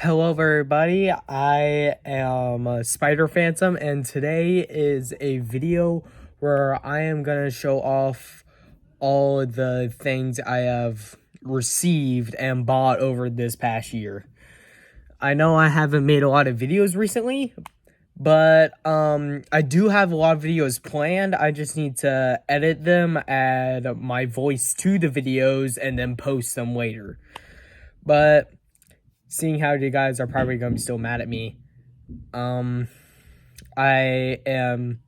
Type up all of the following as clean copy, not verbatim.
Hello everybody, I am Spider Phantom, and today is a video where I am going to show off all the things I have received and bought over this past year. I know I haven't made a lot of videos recently, but I do have a lot of videos planned. I just need to edit them, add my voice to the videos, and then post them later. But seeing how you guys are probably going to be still mad at me, I am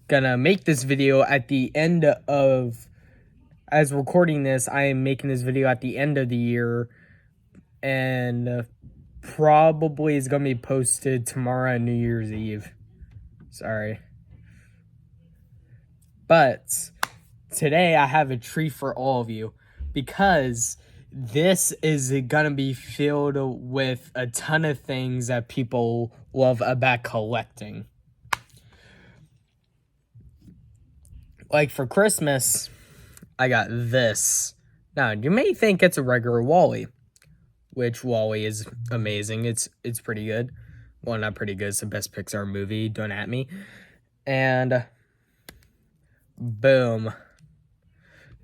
gonna make this video at the end of, as recording this, I am making this video at the end of the year, and probably is gonna be posted tomorrow on New Year's Eve. Sorry. But today I have a treat for all of you, because this is gonna be filled with a ton of things that people love about collecting. Like for Christmas, I got this. Now, you may think it's a regular WALL-E, which WALL-E is amazing. It's pretty good. Well, not pretty good. It's the best Pixar movie. Don't at me. And boom.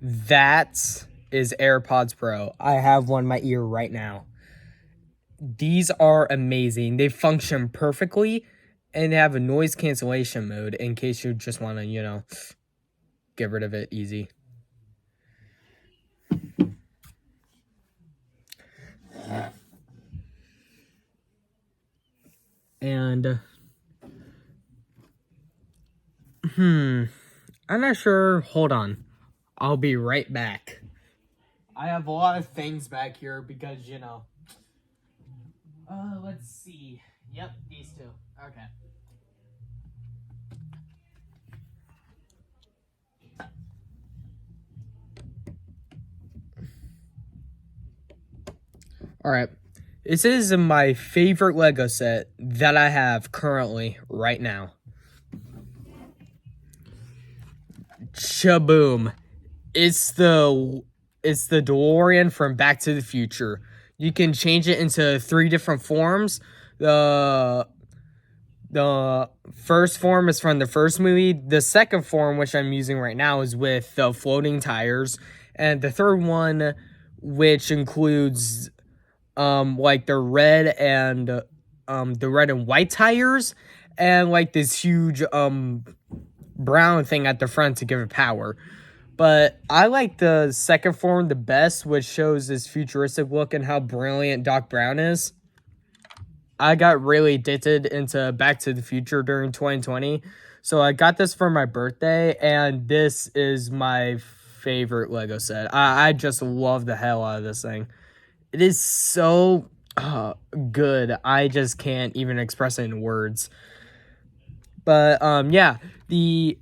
That is AirPods Pro. I have one in my ear right now. These are amazing. They function perfectly, and they have a noise cancellation mode in case you just want to, get rid of it easy. And I'm not sure. Hold on. I'll be right back. I have a lot of things back here because, let's see. Yep, these two. Okay. All right. This is my favorite Lego set that I have currently right now. Shaboom. It's the DeLorean from Back to the Future. You can change it into 3 different forms. The first form is from the first movie. The second form, which I'm using right now, is with the floating tires. And the third one, which includes like the red and white tires, and like this huge brown thing at the front to give it power. But I like the second form the best, which shows this futuristic look and how brilliant Doc Brown is. I got really addicted into Back to the Future during 2020. So I got this for my birthday, and this is my favorite Lego set. I just love the hell out of this thing. It is so good. I just can't even express it in words. But yeah, the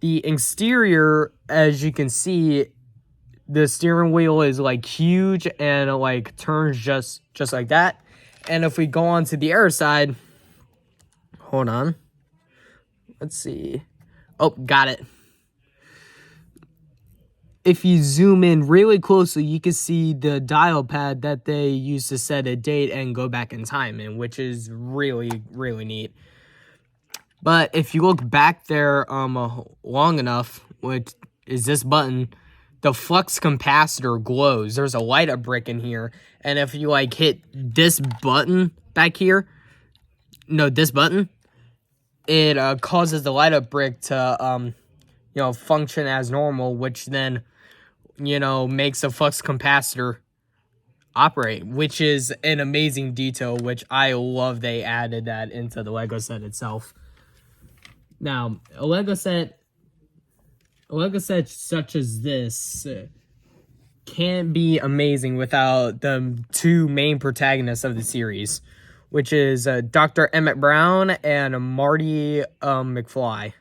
exterior, as you can see, the steering wheel is like huge and it like turns just like that. And if we go on to the air side, hold on. Let's see. Oh, got it. If you zoom in really closely, you can see the dial pad that they use to set a date and go back in time, and which is really, really neat. But if you look back there long enough, which is this button, the flux capacitor glows. There's a light up brick in here, and if you like hit this button back here, this button, it causes the light up brick to function as normal, which then makes the flux capacitor operate, which is an amazing detail, which I love they added that into the Lego set itself. Now, a Lego set such as this can't be amazing without the 2 main protagonists of the series, which is Dr. Emmett Brown and Marty McFly.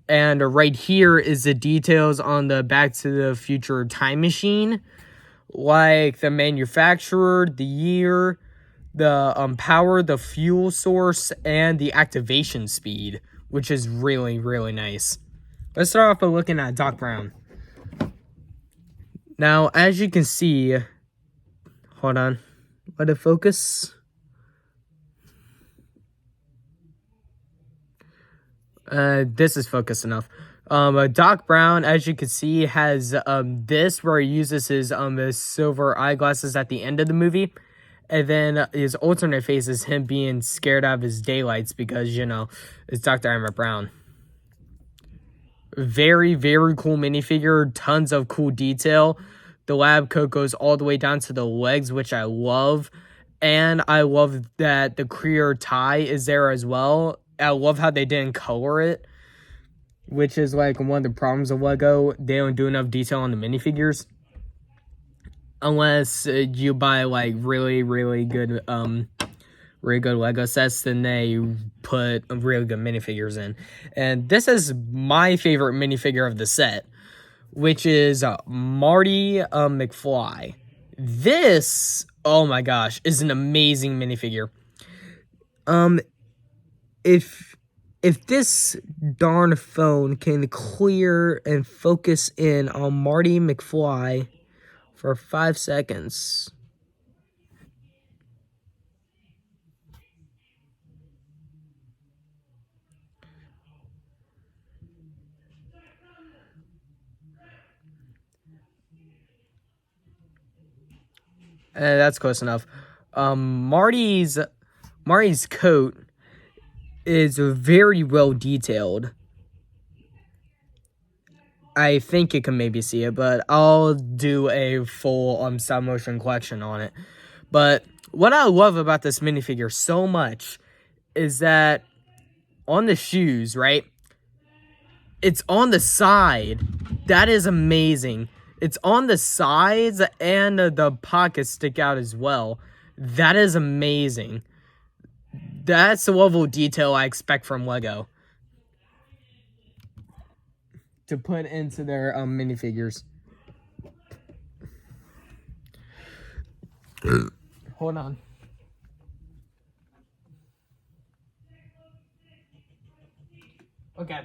And right here is the details on the Back to the Future time machine, like the manufacturer, the year, the power, the fuel source, and the activation speed, which is really, really nice. Let's start off by looking at Doc Brown. Now, as you can see, hold on. Let it focus. This is focused enough. Doc Brown, as you can see, has this where he uses his silver eyeglasses at the end of the movie. And then his alternate face is him being scared out of his daylights because, you know, it's Dr. Emmett Brown. Very, very cool minifigure. Tons of cool detail. The lab coat goes all the way down to the legs, which I love. And I love that the Kree tie is there as well. I love how they didn't color it, which is like one of the problems of Lego. They don't do enough detail on the minifigures. Unless you buy like really good Lego sets, then they put really good minifigures in. And this is my favorite minifigure of the set, which is Marty McFly. This, oh my gosh, is an amazing minifigure. If this darn phone can clear and focus in on Marty McFly for 5 seconds. That's close enough. Marty's coat is very well detailed. I think you can maybe see it, but I'll do a full stop motion collection on it. But what I love about this minifigure so much is that on the shoes, right? It's on the side. That is amazing. It's on the sides and the pockets stick out as well. That is amazing. That's the level of detail I expect from Lego to put into their minifigures. Hold on. Okay.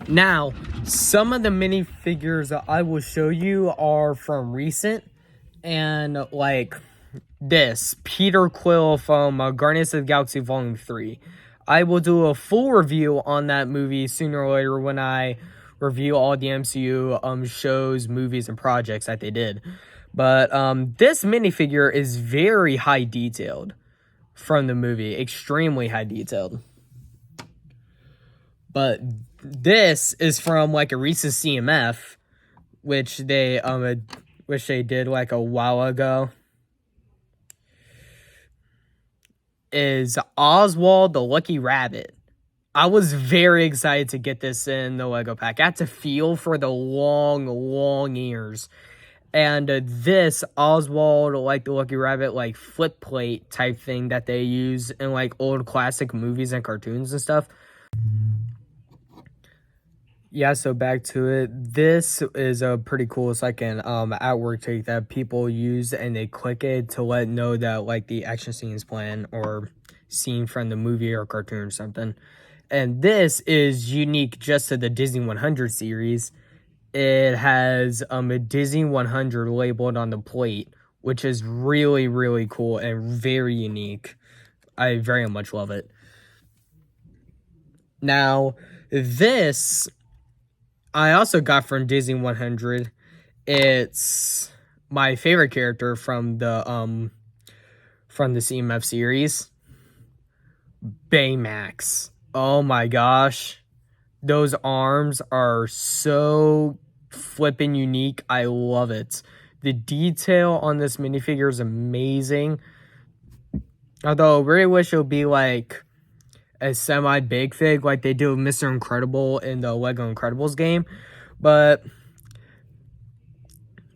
Now, some of the minifigures that I will show you are from recent, and like this Peter Quill from Guardians of the Galaxy Volume 3. I will do a full review on that movie sooner or later when I review all the MCU shows, movies, and projects that they did. But this minifigure is very high detailed from the movie, extremely high detailed. But this is from like a recent CMF, which they did like a while ago. Is Oswald the Lucky Rabbit. I was very excited to get this in the Lego pack. I had to feel for the long ears. And this Oswald, like the Lucky Rabbit, like flip plate type thing that they use in like old classic movies and cartoons and stuff. Yeah, so back to it. This is a pretty cool. It's like an artwork trick that people use and they click it to let know that like the action scene is planned or scene from the movie or cartoon or something. And this is unique just to the Disney 100 series. It has a Disney 100 labeled on the plate, which is really cool and very unique. I very much love it. Now, this I also got from Disney 100. It's my favorite character from the CMF series, Baymax. Oh my gosh. Those arms are so flippin' unique. I love it. The detail on this minifigure is amazing. Although I really wish it would be like a semi-big fig like they do with Mr. Incredible in the Lego Incredibles game. But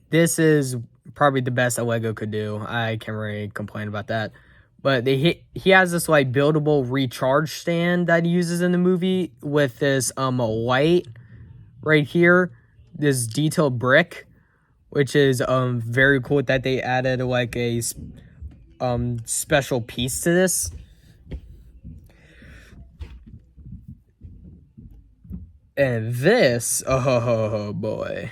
this is probably the best that Lego could do. I can't really complain about that. But he has this like buildable recharge stand that he uses in the movie with this light right here, this detailed brick, which is very cool that they added like a special piece to this. And this, oh boy.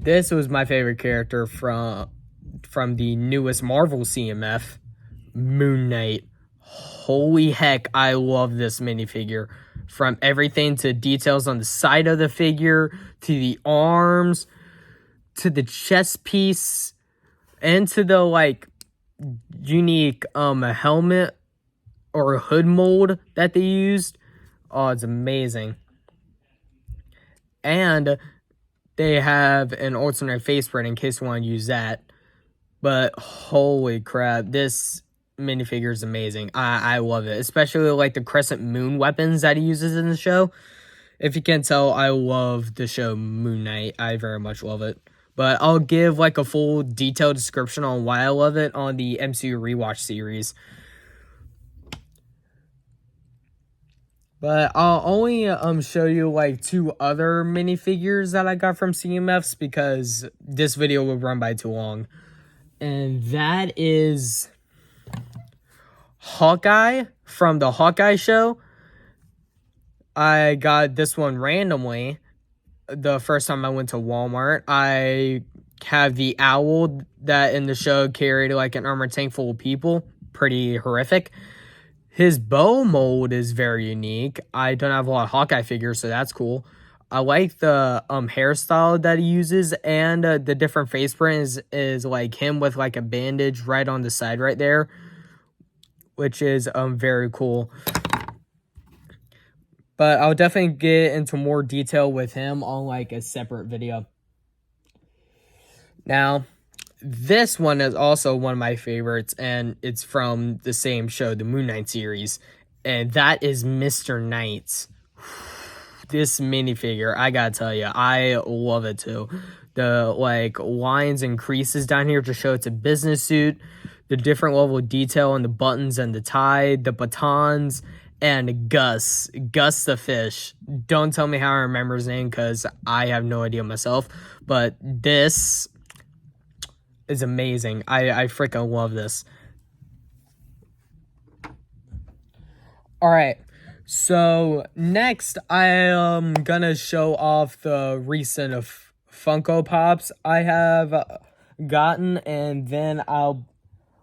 this was my favorite character from the newest Marvel CMF, Moon Knight. Holy heck, I love this minifigure. From everything to details on the side of the figure, to the arms, to the chest piece, and to the like unique helmet or hood mold that they used. Oh, it's amazing. And they have an alternate face spread in case you want to use that. But holy crap, this minifigure is amazing. I love it, especially like the crescent moon weapons that he uses in the show. If you can't tell, I love the show Moon Knight. I very much love it. But I'll give like a full detailed description on why I love it on the MCU Rewatch series. But I'll only show you like 2 other minifigures that I got from CMFs because this video will run by too long. And that is Hawkeye from the Hawkeye show. I got this one randomly the first time I went to Walmart. I have the owl that in the show carried like an armored tank full of people. Pretty horrific. His bow mold is very unique. I don't have a lot of Hawkeye figures, so that's cool. I like the hairstyle that he uses, and the different face print is like him with like a bandage right on the side right there, which is very cool. But I'll definitely get into more detail with him on like a separate video. Now, this one is also one of my favorites, and it's from the same show, the Moon Knight series, and that is Mr. Knight. This minifigure, I gotta tell you, I love it too. The like lines and creases down here to show it's a business suit, the different level of detail on the buttons and the tie, the batons, and Gus the fish. Don't tell me how I remember his name because I have no idea myself, but this is amazing. I freaking love this. All right. So next, I am gonna show off the recent Funko Pops I have gotten, and then I'll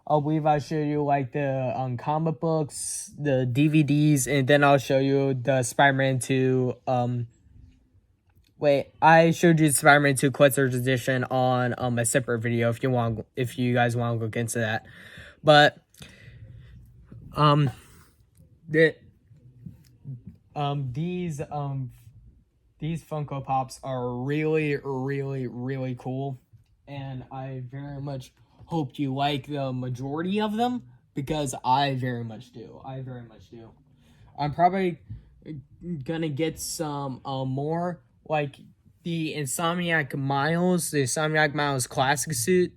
believe I'll show you like the comic books, the DVDs, and then I'll show you the Spider-Man 2. Wait, I showed you Spider-Man 2 Collector's Edition on a separate video if you guys want to look into that. But these Funko Pops are really, really, really cool, and I very much hope you like the majority of them because I very much do. I'm probably gonna get some more like the Insomniac Miles classic suit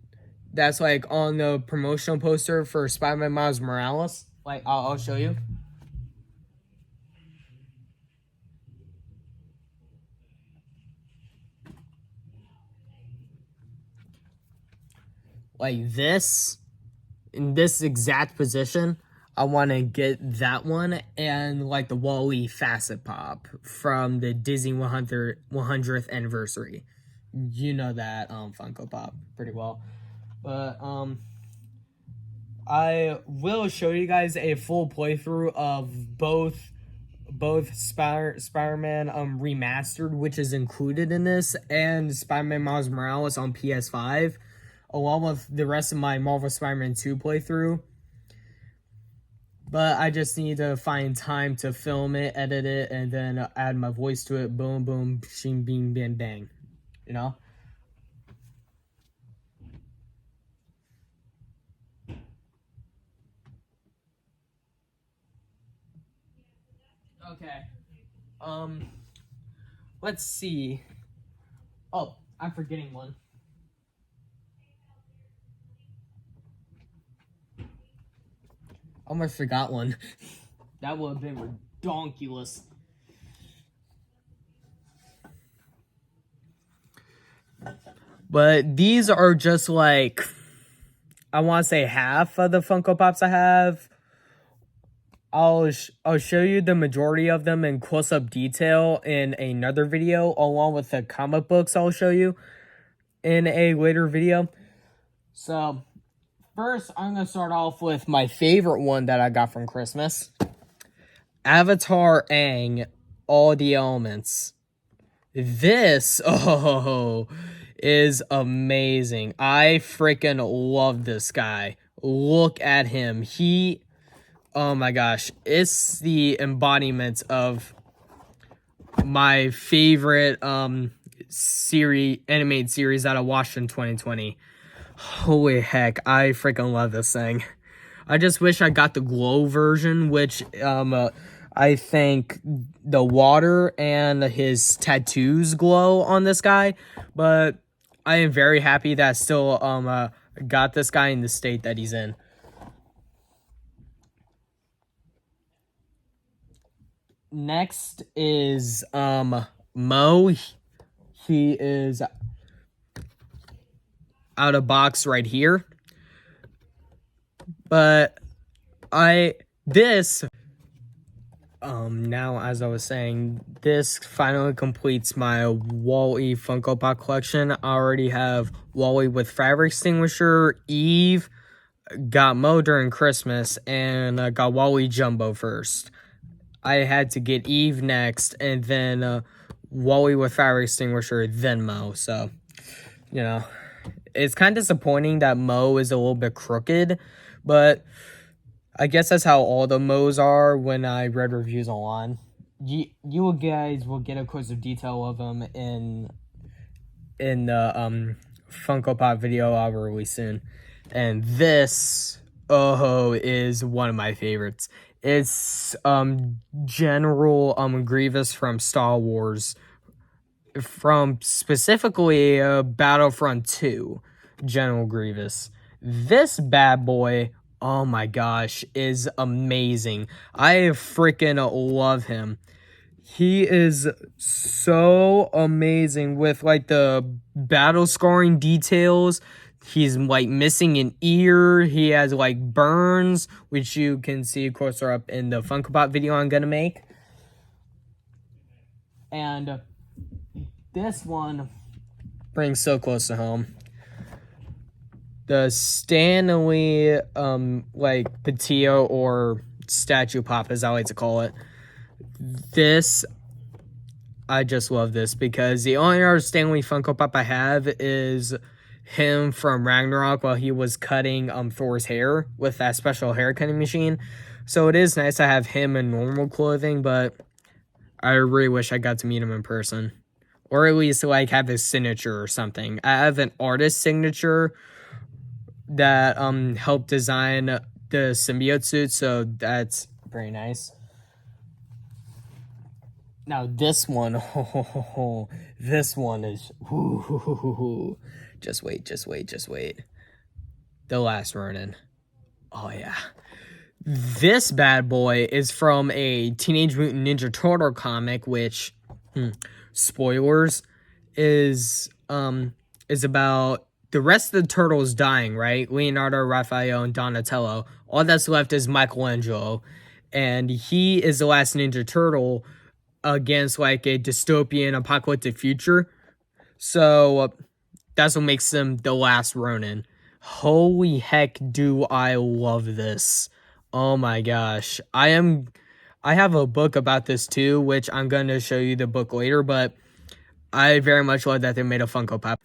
that's like on the promotional poster for Spider-Man Miles Morales. Like I'll show you. Like this, in this exact position, I want to get that one and like the Wall-E Facet Pop from the Disney 100th anniversary. You know that Funko Pop pretty well. But I will show you guys a full playthrough of both Spider-Man Remastered, which is included in this, and Spider-Man Miles Morales on PS5, along with the rest of my Marvel Spider-Man 2 playthrough. But I just need to find time to film it, edit it, and then add my voice to it. Boom, boom, shing, bing, bang, bang. You know? Okay. Let's see. Oh, I'm forgetting one. Almost forgot one. That would have been redonkulous. But these are just like, I want to say half of the Funko Pops I have. I'll show you the majority of them in close-up detail in another video, along with the comic books I'll show you. in a later video. So first, I'm going to start off with my favorite one that I got from Christmas. Avatar Aang, All the Elements. This, is amazing. I freaking love this guy. Look at him. Oh my gosh. It's the embodiment of my favorite animated series that I watched in 2020. Holy heck, I freaking love this thing. I just wish I got the glow version, which I think the water and his tattoos glow on this guy, but I am very happy that I still got this guy in the state that he's in. Next is Mo. He is out of box right here. But now, as I was saying, this finally completes my WALL-E Funko Pop collection. I already have WALL-E with Fabric Extinguisher, Eve, got Mo during Christmas, and got WALL-E Jumbo first. I had to get Eve next, and then WALL-E with Fabric Extinguisher, then Mo. So, you know, it's kind of disappointing that Mo is a little bit crooked, but I guess that's how all the Mo's are when I read reviews online. You guys will get a closer detail of them in the Funko Pop video I'll release soon. And this is one of my favorites. It's General Grievous from Star Wars, from specifically Battlefront 2, General Grievous. This bad boy, oh my gosh, is amazing. I freaking love him. He is so amazing with like the battle scarring details. He's like missing an ear. He has like burns, which you can see closer up in the Funko Pop video I'm gonna make. And this one brings so close to home. The Stanley, like Patillo or Statue Pop, as I like to call it. This, I just love this because the only other Stanley Funko Pop I have is him from Ragnarok while he was cutting Thor's hair with that special hair cutting machine. So it is nice to have him in normal clothing, but I really wish I got to meet him in person. Or at least like have his signature or something. I have an artist signature that helped design the symbiote suit, so that's very nice. Now this one, this one is, just wait. The Last Ronin. Oh yeah. This bad boy is from a Teenage Mutant Ninja Turtle comic, which, spoilers, is about the rest of the turtles dying, right? Leonardo, Raphael, and Donatello. All that's left is Michelangelo, and he is the last Ninja Turtle against like a dystopian apocalyptic future. So that's what makes him the Last Ronin. Holy heck, do I love this. Oh my gosh. I have a book about this too, which I'm going to show you the book later, but I very much love that they made a Funko Pop.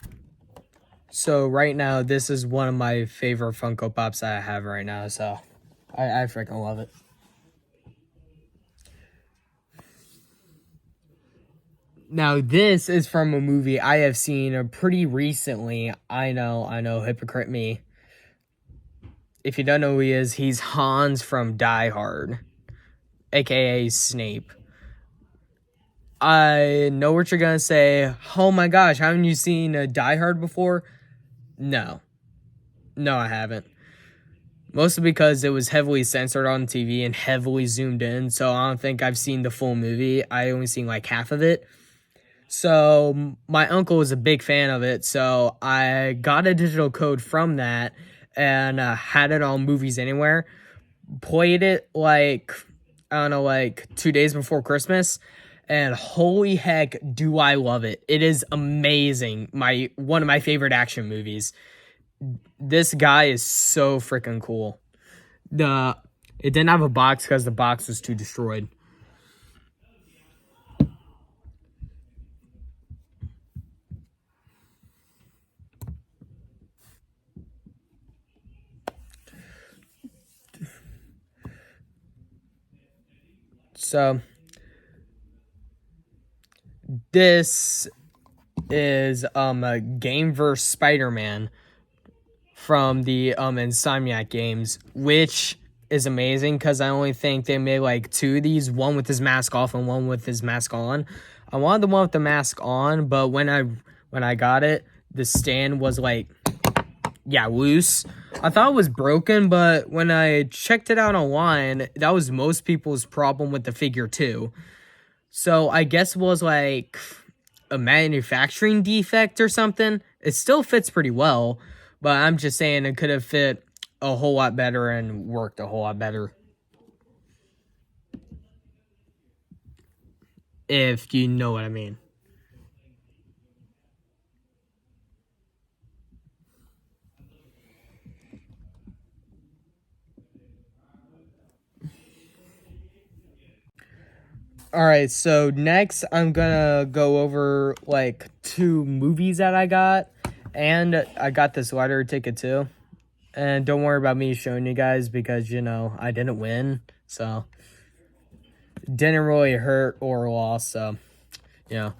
So right now, this is one of my favorite Funko Pops that I have right now, so I freaking love it. Now, this is from a movie I have seen pretty recently. I know, hypocrite me. If you don't know who he is, he's Hans from Die Hard, aka Snape. I know what you're gonna say. Oh my gosh, haven't you seen Die Hard before? No, I haven't. Mostly because it was heavily censored on TV and heavily zoomed in, so I don't think I've seen the full movie. I only seen like half of it. So my uncle was a big fan of it, so I got a digital code from that and had it on Movies Anywhere. Played it like, I don't know, like 2 days before Christmas. and holy heck, do I love it. It is amazing. One of my favorite action movies. This guy is so freaking cool. It didn't have a box because the box was too destroyed. So this is a game versus Spider-Man from the Insomniac games, which is amazing because I only think they made like 2 of these, one with his mask off and one with his mask on. I wanted the one with the mask on, but when I got it, the stand was like, yeah, loose. I thought it was broken, but when I checked it out online, that was most people's problem with the figure too. So I guess it was like a manufacturing defect or something. It still fits pretty well, but I'm just saying it could have fit a whole lot better and worked a whole lot better. If you know what I mean. Alright, so next I'm gonna go over like 2 movies that I got. And I got this lottery ticket too. And don't worry about me showing you guys because, you know, I didn't win. So, didn't really hurt or loss. So, you know.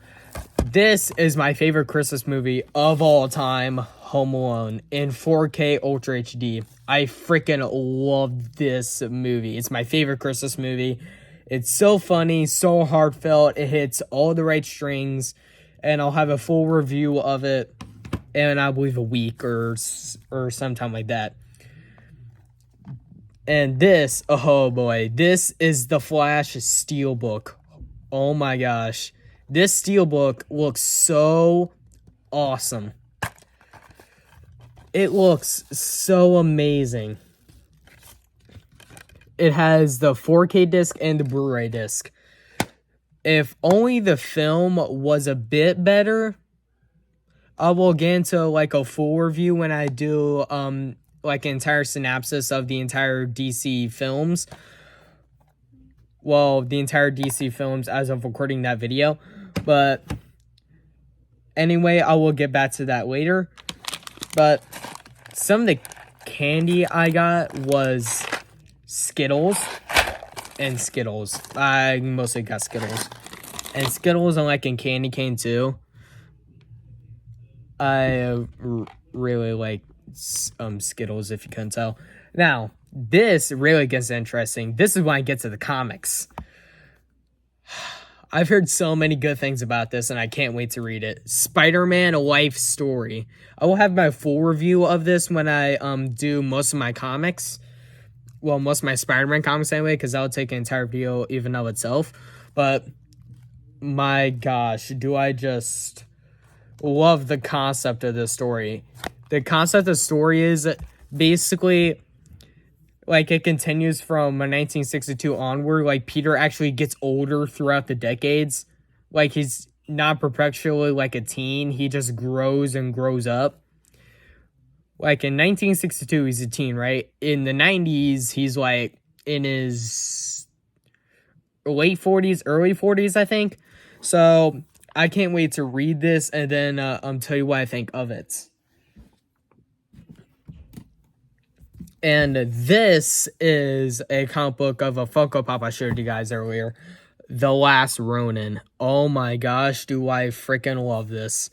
This is my favorite Christmas movie of all time, Home Alone, in 4K Ultra HD. I freaking love this movie. It's my favorite Christmas movie. It's so funny, so heartfelt. It hits all the right strings. And I'll have a full review of it in, I believe, a week or sometime like that. And this, oh boy, this is the Flash Steelbook. Oh my gosh. This Steelbook looks so awesome. It looks so amazing. It has the 4K disc and the Blu-ray disc. If only the film was a bit better, I will get into like a full review when I do like an entire synopsis of the entire DC films. Well, the entire DC films as of recording that video. But anyway, I will get back to that later. But some of the candy I got was Skittles and Skittles. I mostly got Skittles. And Skittles I'm like in candy cane too. I really like Skittles, if you couldn't tell. Now, this really gets interesting. This is when I get to the comics. I've heard so many good things about this, and I can't wait to read it. Spider-Man: A Life Story. I will have my full review of this when I do most of my comics. Well, most of my Spider-Man comics anyway, because that would take an entire video even of itself. But, my gosh, do I just love the concept of this story. The concept of the story is basically like it continues from 1962 onward. Like Peter actually gets older throughout the decades. Like he's not perpetually like a teen. He just grows and grows up. Like in 1962, he's a teen, right? In the 90s, he's like in his late 40s, early 40s, I think. So I can't wait to read this and then tell you what I think of it. And this is a comic book of a Funko Pop I showed you guys earlier. The Last Ronin. Oh my gosh, do I freaking love this.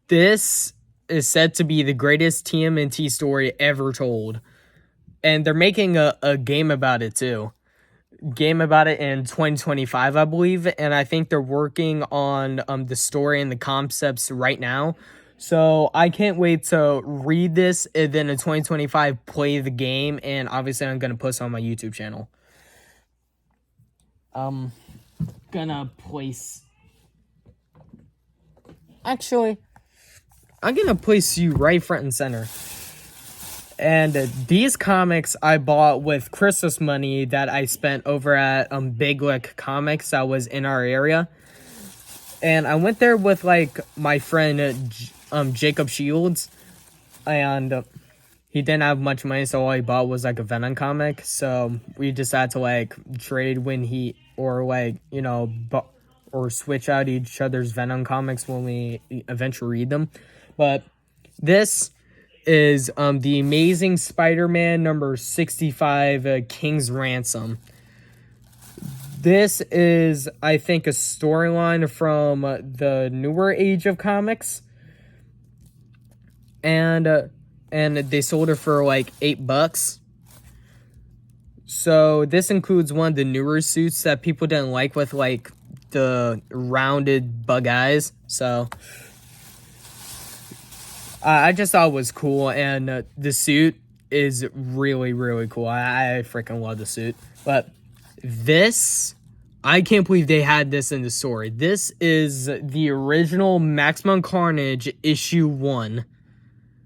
This is said to be the greatest TMNT story ever told. And they're making a game about it too. Game about it in 2025, I believe. And I think they're working on the story and the concepts right now. So I can't wait to read this and then in 2025 play the game. And obviously I'm going to post it on my YouTube channel. Gonna place... Actually, I'm going to place you right front and center. And these comics I bought with Christmas money that I spent over at Big Lick Comics that was in our area. And I went there with like my friend Jacob Shields, and he didn't have much money, so all he bought was like a Venom comic. So we decided to like trade when he, or like, you know, or switch out each other's Venom comics when we eventually read them. But this is the Amazing Spider-Man number 65, King's Ransom. This is, I think, a storyline from the newer age of comics, and they sold it for like $8. So this includes one of the newer suits that people didn't like, with like the rounded bug eyes. So I just thought it was cool, and the suit is really, really cool. I freaking love the suit. But this, I can't believe they had this in the story. This is the original Maximum Carnage issue 1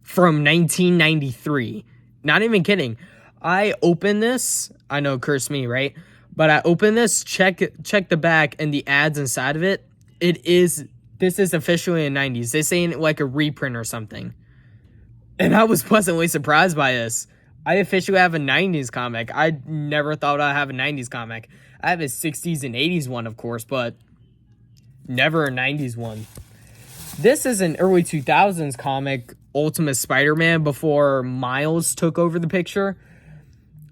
from 1993. Not even kidding. I opened this. I know, curse me, right? But I opened this, check the back and the ads inside of it. This is officially in the 90s. This ain't like a reprint or something. And I was pleasantly surprised by this. I officially have a 90s comic. I never thought I'd have a 90s comic. I have a 60s and 80s one, of course, but never a 90s one. This is an early 2000s comic, Ultimate Spider-Man, before Miles took over the picture.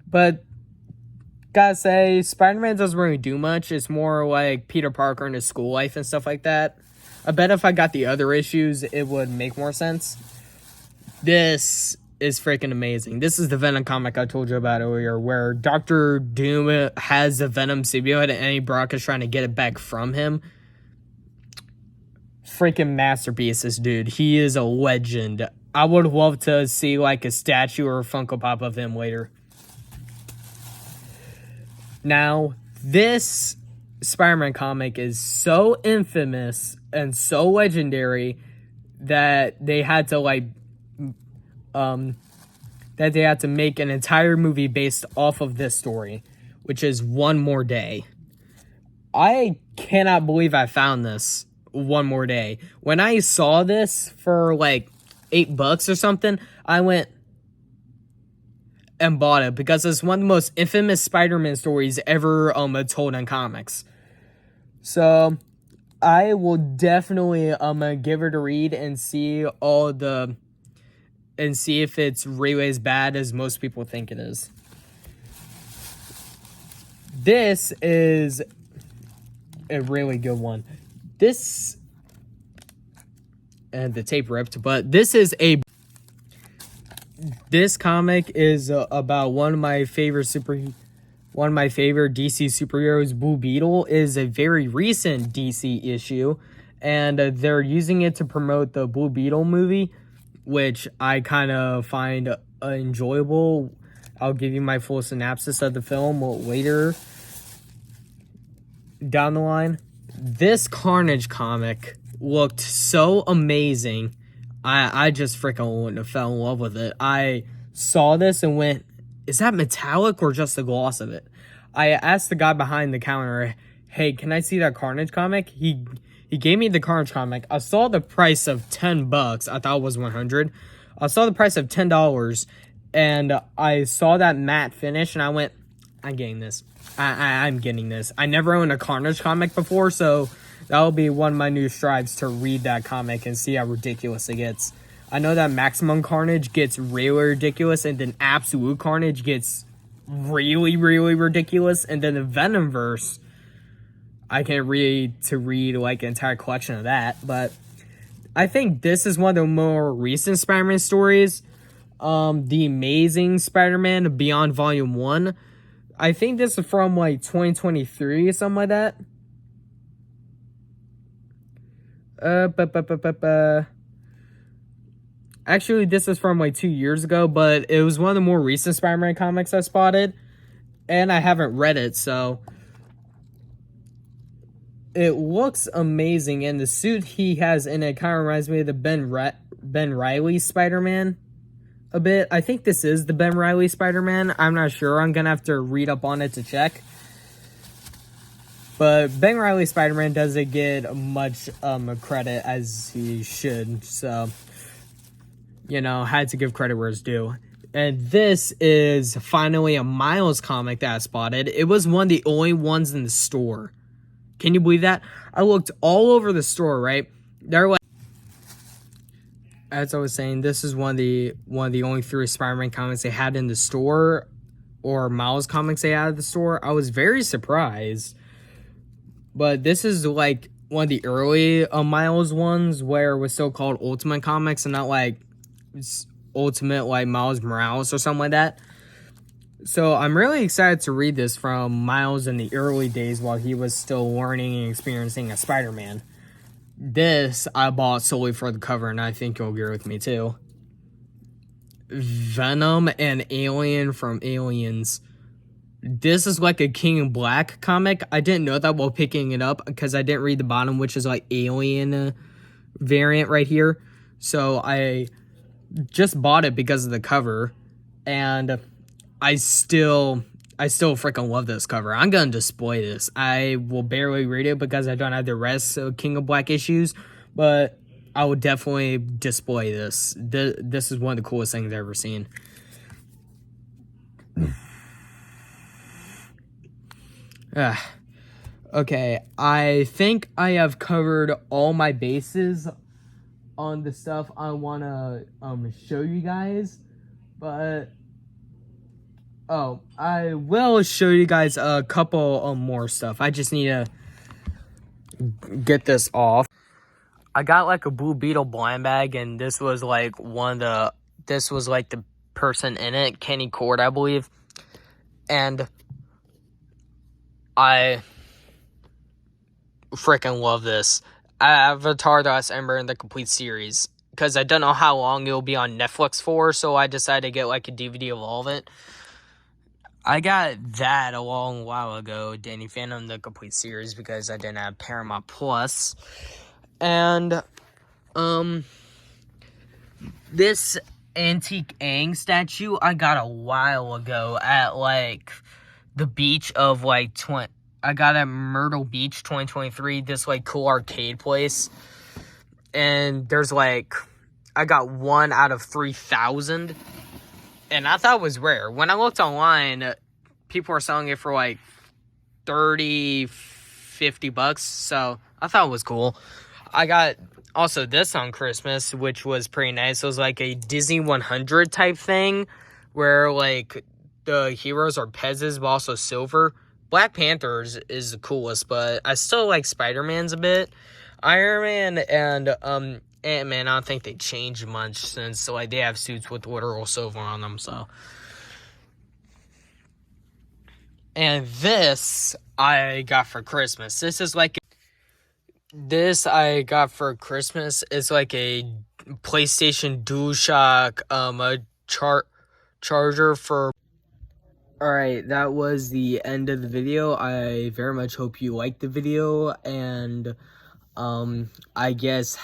But gotta say, Spider-Man doesn't really do much. It's more like Peter Parker and his school life and stuff like that. I bet if I got the other issues, it would make more sense. This is freaking amazing. This is the Venom comic I told you about earlier, where Dr. Doom has the Venom symbiote and Eddie Brock is trying to get it back from him. Freaking masterpiece, this dude. He is a legend. I would love to see like a statue or a Funko Pop of him later. Now, this Spider-Man comic is so infamous and so legendary that they had to make an entire movie based off of this story, which is One More Day. I cannot believe I found this, One More Day. When I saw this for like $8 or something, I went and bought it because it's one of the most infamous Spider-Man stories ever told in comics. So I will definitely give it a read and see if it's really as bad as most people think it is. This is a really good one. And the tape ripped, but this comic is about one of my favorite DC superheroes. Blue Beetle is a very recent DC issue, and they're using it to promote the Blue Beetle movie, which I kind of find enjoyable. I'll give you my full synopsis of the film later down the line. This Carnage comic looked so amazing. I just freaking fell in love with it. I saw this and went, is that metallic or just the gloss of it? I asked the guy behind the counter, hey, can I see that Carnage comic? He gave me the Carnage comic. I saw the price of $10. I thought it was $100. I saw the price of $10, and I saw that matte finish, and I went, I'm getting this. I'm getting this. I never owned a Carnage comic before, so that'll be one of my new strives, to read that comic and see how ridiculous it gets. I know that Maximum Carnage gets really ridiculous, and then Absolute Carnage gets really, really ridiculous, and then the Venomverse, I can read like an entire collection of that. But I think this is one of the more recent Spider-Man stories. The Amazing Spider-Man Beyond Volume 1. I think this is from like 2023 or something like that. Actually, this is from like 2 years ago, but it was one of the more recent Spider-Man comics I spotted, and I haven't read it, so it looks amazing. And the suit he has in it kind of reminds me of the Ben Reilly Spider-Man a bit. I think this is the Ben Reilly Spider-Man. I'm not sure. I'm gonna have to read up on it to check. But Ben Reilly Spider-Man doesn't get much credit as he should. So, you know, had to give credit where it's due. And this is finally a Miles comic that I spotted. It was one of the only ones in the store. Can you believe that? I looked all over the store, right? They're like, as I was saying, this is one of the only 3 Spider-Man comics they had in the store, or Miles comics they had at the store. I was very surprised. But this is like one of the early Miles ones where it was still called Ultimate Comics and not like Ultimate like Miles Morales or something like that. So I'm really excited to read this from Miles in the early days while he was still learning and experiencing as Spider-Man. This I bought solely for the cover, and I think you'll agree with me too. Venom and Alien from Aliens. This is like a King in Black comic. I didn't know that while picking it up because I didn't read the bottom, which is like Alien variant right here. So I just bought it because of the cover, and I still freaking love this cover. I'm gonna display this. I will barely read it because I don't have the rest of King of Black issues, but I will definitely display this. This is one of the coolest things I've ever seen. Okay, I think I have covered all my bases on the stuff I want to show you guys, but I will show you guys a couple more stuff. I just need to get this off. I got like a Blue Beetle blind bag, and this was like the person in it, Kenny Cord, I believe, and I freaking love this. Avatar: The Last Ember in the complete series, because I don't know how long it'll be on Netflix for, so I decided to get like a DVD of all of it. I got that a long while ago, Danny Phantom the complete series, because I didn't have Paramount Plus. And this Antique Aang statue I got a while ago at like the beach of like I got at Myrtle Beach 2023, this like cool arcade place. And there's like, I got 1 out of 3,000. And I thought it was rare. When I looked online, people were selling it for like 30, 50 bucks. So I thought it was cool. I got also this on Christmas, which was pretty nice. It was like a Disney 100 type thing where like the heroes are Pez's, but also silver. Black Panther's is the coolest, but I still like Spider-Man's a bit. Iron Man and Ant-Man, I don't think they changed much since like they have suits with literal silver on them, so. And this I got for Christmas. This I got for Christmas is like a PlayStation DualShock a charger for. Alright, that was the end of the video. I very much hope you liked the video, and I guess